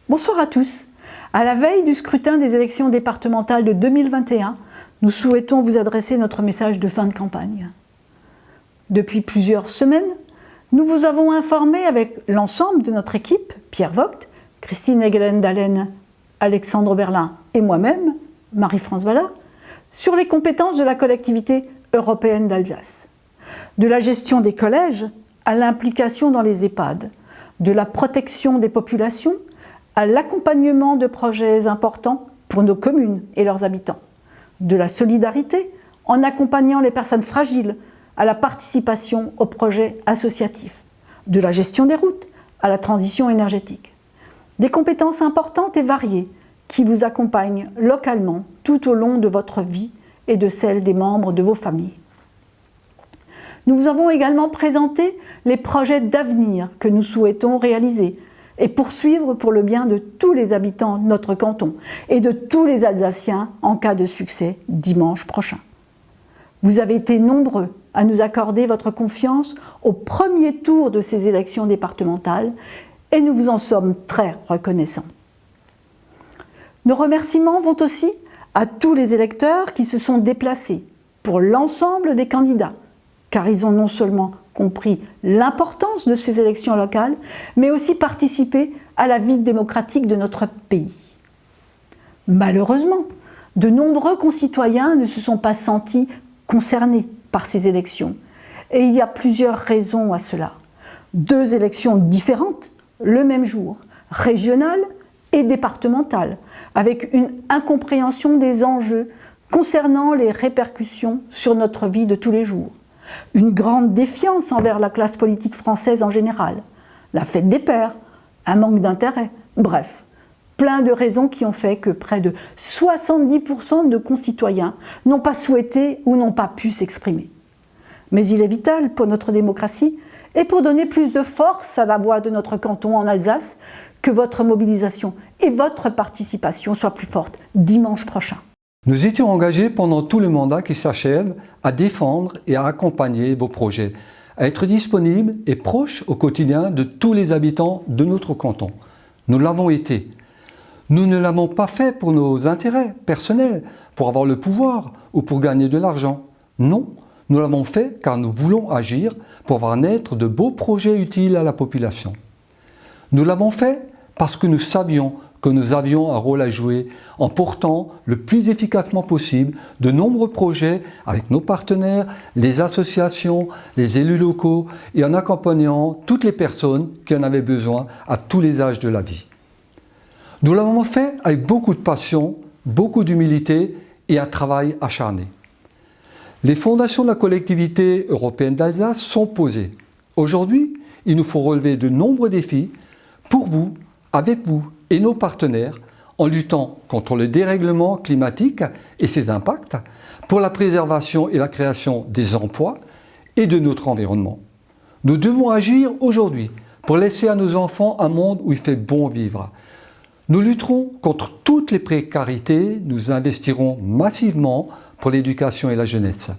Bonsoir à tous. À la veille du scrutin des élections départementales de 2021, nous souhaitons vous adresser notre message de fin de campagne. Depuis plusieurs semaines, nous vous avons informé avec l'ensemble de notre équipe, Pierre Vogt, Christine Egelen-Dalen, Alexandre Berlin et moi-même, Marie-France Vallat, sur les compétences de la collectivité européenne d'Alsace. De la gestion des collèges à l'implication dans les EHPAD, de la protection des populations à l'accompagnement de projets importants pour nos communes et leurs habitants, de la solidarité en accompagnant les personnes fragiles à la participation aux projets associatifs, de la gestion des routes à la transition énergétique. Des compétences importantes et variées qui vous accompagnent localement tout au long de votre vie et de celle des membres de vos familles. Nous vous avons également présenté les projets d'avenir que nous souhaitons réaliser et poursuivre pour le bien de tous les habitants de notre canton et de tous les Alsaciens en cas de succès dimanche prochain. Vous avez été nombreux à nous accorder votre confiance au premier tour de ces élections départementales et nous vous en sommes très reconnaissants. Nos remerciements vont aussi à tous les électeurs qui se sont déplacés pour l'ensemble des candidats, car ils ont non seulement compris l'importance de ces élections locales, mais aussi participé à la vie démocratique de notre pays. Malheureusement, de nombreux concitoyens ne se sont pas sentis concernés par ces élections, et il y a plusieurs raisons à cela. 2 élections différentes, le même jour, régionales et départementales, avec une incompréhension des enjeux concernant les répercussions sur notre vie de tous les jours. Une grande défiance envers la classe politique française en général, la fête des pères, un manque d'intérêt, bref, plein de raisons qui ont fait que près de 70% de concitoyens n'ont pas souhaité ou n'ont pas pu s'exprimer. Mais il est vital pour notre démocratie et pour donner plus de force à la voix de notre canton en Alsace que votre mobilisation et votre participation soient plus fortes dimanche prochain. Nous étions engagés pendant tout le mandat qui s'achève à défendre et à accompagner vos projets, à être disponibles et proches au quotidien de tous les habitants de notre canton. Nous l'avons été. Nous ne l'avons pas fait pour nos intérêts personnels, pour avoir le pouvoir ou pour gagner de l'argent. Non, nous l'avons fait car nous voulons agir pour voir naître de beaux projets utiles à la population. Nous l'avons fait parce que nous savions que nous avions un rôle à jouer en portant le plus efficacement possible de nombreux projets avec nos partenaires, les associations, les élus locaux et en accompagnant toutes les personnes qui en avaient besoin à tous les âges de la vie. Nous l'avons fait avec beaucoup de passion, beaucoup d'humilité et un travail acharné. Les fondations de la collectivité européenne d'Alsace sont posées. Aujourd'hui, il nous faut relever de nombreux défis pour vous, avec vous et nos partenaires en luttant contre le dérèglement climatique et ses impacts, pour la préservation et la création des emplois et de notre environnement. Nous devons agir aujourd'hui pour laisser à nos enfants un monde où il fait bon vivre. Nous lutterons contre toutes les précarités, nous investirons massivement pour l'éducation et la jeunesse.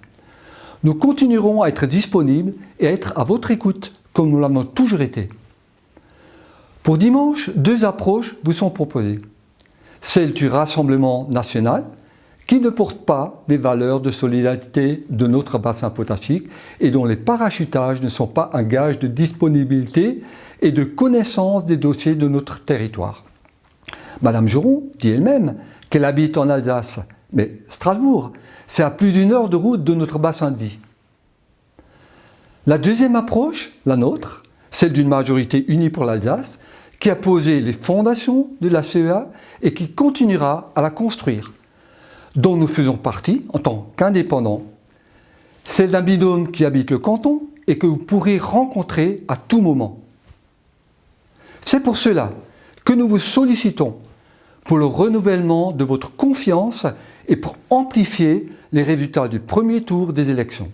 Nous continuerons à être disponibles et à être à votre écoute, comme nous l'avons toujours été. Pour dimanche, 2 approches vous sont proposées. Celle du Rassemblement national, qui ne porte pas les valeurs de solidarité de notre bassin potassique et dont les parachutages ne sont pas un gage de disponibilité et de connaissance des dossiers de notre territoire. Madame Geron dit elle-même qu'elle habite en Alsace, mais Strasbourg, c'est à plus d'1 heure de route de notre bassin de vie. La deuxième approche, la nôtre, celle d'une majorité unie pour l'Alsace, qui a posé les fondations de la CEA et qui continuera à la construire, dont nous faisons partie en tant qu'indépendants. Celle d'un binôme qui habite le canton et que vous pourrez rencontrer à tout moment. C'est pour cela que nous vous sollicitons pour le renouvellement de votre confiance et pour amplifier les résultats du premier tour des élections.